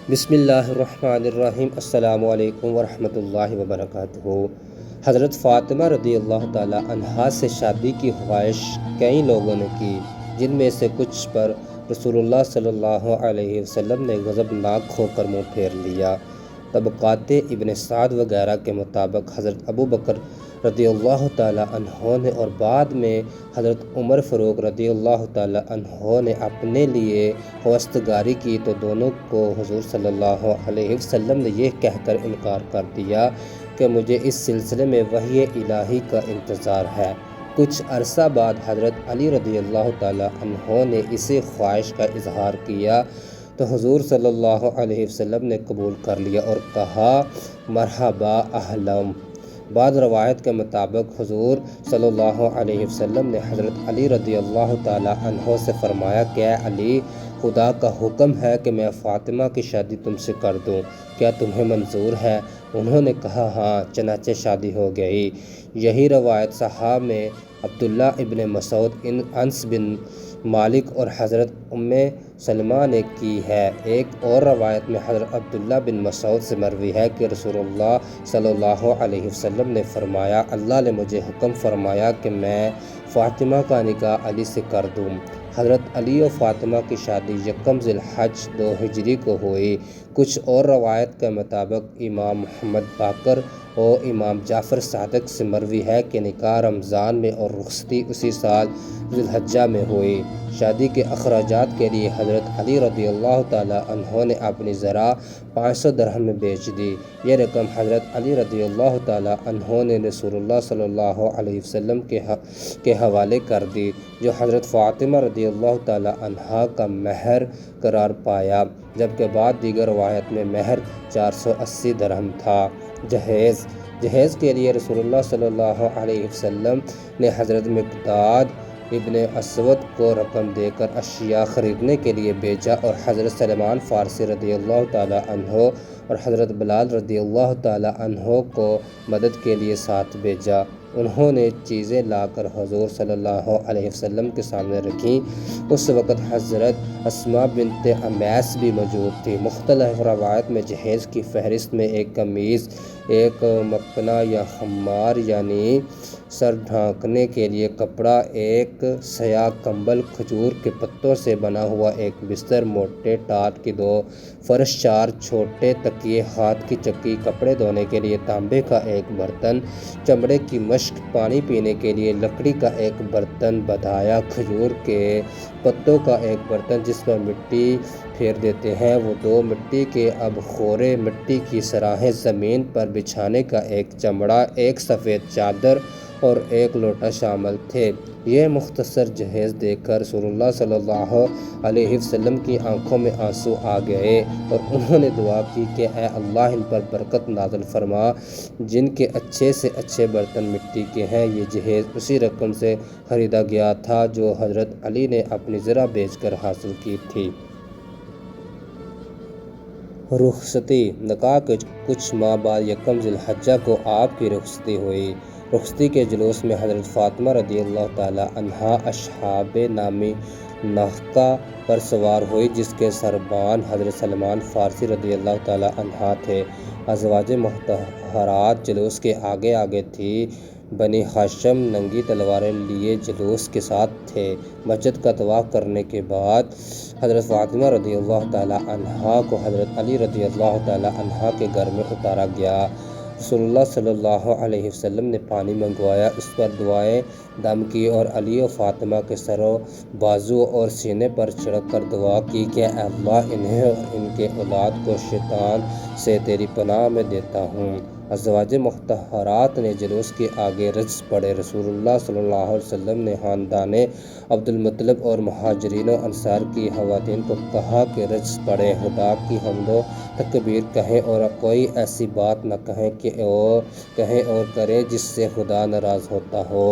بسم اللہ الرحمن الرحیم۔ السلام علیکم ورحمۃ اللہ وبرکاتہ۔ حضرت فاطمہ رضی اللہ تعالی عنہا سے شادی کی خواہش کئی لوگوں نے کی، جن میں سے کچھ پر رسول اللہ صلی اللہ علیہ وسلم نے غضبناک ہو کر منہ پھیر لیا۔ طبقات ابن سعد وغیرہ کے مطابق حضرت ابو بکر رضی اللہ تعالیٰ عنہ نے اور بعد میں حضرت عمر فاروق رضی اللہ تعالیٰ عنہ نے اپنے لیے خواستگاری کی تو دونوں کو حضور صلی اللہ علیہ وسلم نے یہ کہہ کر انکار کر دیا کہ مجھے اس سلسلے میں وحی الہی کا انتظار ہے۔ کچھ عرصہ بعد حضرت علی رضی اللہ تعالیٰ عنہ نے اسی خواہش کا اظہار کیا تو حضور صلی اللہ علیہ وسلم نے قبول کر لیا اور کہا مرحبا اہلم۔ بعض روایت کے مطابق حضور صلی اللہ علیہ وسلم نے حضرت علی رضی اللہ تعالیٰ عنہ سے فرمایا کہ اے علی، خدا کا حکم ہے کہ میں فاطمہ کی شادی تم سے کر دوں، کیا تمہیں منظور ہے؟ انہوں نے کہا ہاں، چنانچہ شادی ہو گئی۔ یہی روایت صحابہ میں عبداللہ ابن مسعود، انس بن مالک اور حضرت ام سلمہ نے کی ہے۔ ایک اور روایت میں حضرت عبداللہ بن مسعود سے مروی ہے کہ رسول اللہ صلی اللہ علیہ وسلم نے فرمایا اللہ نے مجھے حکم فرمایا کہ میں فاطمہ کا نکاح علی سے کر دوں۔ حضرت علی و فاطمہ کی شادی یکم ذی الحج 2 ہجری کو ہوئی۔ کچھ اور روایت کے مطابق امام محمد باقر اور امام جعفر صادق سے مروی ہے کہ نکاح رمضان میں اور رخصتی اسی سال ذی الحجہ میں ہوئی۔ شادی کے اخراجات کے لیے حضرت علی رضی اللہ تعالیٰ عنہ نے اپنی زرع 500 درہم میں بیچ دی۔ یہ رقم حضرت علی رضی اللہ تعالیٰ عنہ نے رسول اللہ صلی اللہ علیہ وسلم کے حوالے کر دی، جو حضرت فاطمہ رضی اللہ تعالیٰ عنہا کا مہر قرار پایا، جبکہ بعض دیگر روایت میں مہر 480 درہم تھا۔ جہیز کے لیے رسول اللہ صلی اللہ علیہ وسلم نے حضرت مقداد ابن اسود کو رقم دے کر اشیاء خریدنے کے لیے بھیجا اور حضرت سلمان فارسی رضی اللہ تعالیٰ عنہ اور حضرت بلال رضی اللہ تعالیٰ عنہ کو مدد کے لیے ساتھ بھیجا۔ انہوں نے چیزیں لا کر حضور صلی اللہ علیہ وسلم کے سامنے رکھیں۔ اس وقت حضرت اسماء بنت امیس بھی موجود تھی۔ مختلف روایت میں جہیز کی فہرست میں ایک قمیض، ایک مکنا یا خمار یعنی سر ڈھانکنے کے لیے کپڑا، ایک سیاہ کمبل، کھجور کے پتوں سے بنا ہوا ایک بستر، موٹے ٹاٹ کی 2 فرش، 4 چھوٹے تکیے، ہاتھ کی چکی، کپڑے دھونے کے لیے تانبے کا ایک برتن، چمڑے کی مشک، پانی پینے کے لیے لکڑی کا ایک برتن، بدایا کھجور کے پتوں کا ایک برتن جس پر مٹی پھیر دیتے ہیں وہ 2 مٹی کے ابخورے، مٹی کی صراحیں، زمین پر بچھانے کا ایک چمڑا، ایک سفید چادر اور ایک لوٹا شامل تھے۔ یہ مختصر جہیز دیکھ کر رسول اللہ صلی اللہ علیہ وسلم کی آنکھوں میں آنسو آ گئے اور انہوں نے دعا کی کہ اے اللہ ان پر برکت نازل فرما جن کے اچھے سے اچھے برتن مٹی کے ہیں۔ یہ جہیز اسی رقم سے خریدا گیا تھا جو حضرت علی نے اپنی زرع بیچ کر حاصل کی تھی۔ رخصتی: نکاح کے کچھ ماہ بعد یکم ذی الحجہ کو آپ کی رخصتی ہوئی۔ رخصتی کے جلوس میں حضرت فاطمہ رضی اللہ تعالیٰ عنہا اصحاب نامی ناقہ پر سوار ہوئی جس کے سربراہ حضرت سلمان فارسی رضی اللہ تعالیٰ عنہ تھے۔ ازواج مطہرات جلوس کے آگے آگے تھیں۔ بنی ہاشم ننگی تلواریں لیے جلوس کے ساتھ تھے۔ مسجد کا طواف کرنے کے بعد حضرت فاطمہ رضی اللہ تعالیٰ عنہا کو حضرت علی رضی اللہ تعالیٰ عنہ کے گھر میں اتارا گیا۔ رسول اللہ صلی اللہ علیہ وسلم نے پانی منگوایا، اس پر دعائے دم کی اور علی و فاطمہ کے سر و بازو اور سینے پر چڑھ کر دعا کی کہ اے اللہ انہیں اور ان کے اولاد کو شیطان سے تیری پناہ میں دیتا ہوں۔ ازواج مطہرات نے جلوس کے آگے رجز پڑھے۔ رسول اللہ صلی اللہ علیہ وسلم نے خاندان عبد المطلب اور مہاجرین و انصار کی خواتین کو کہا کہ رجز پڑھیں، خدا کی حمد و تکبیر کہیں اور کوئی ایسی بات نہ کہیں اور کریں جس سے خدا ناراض ہوتا ہو۔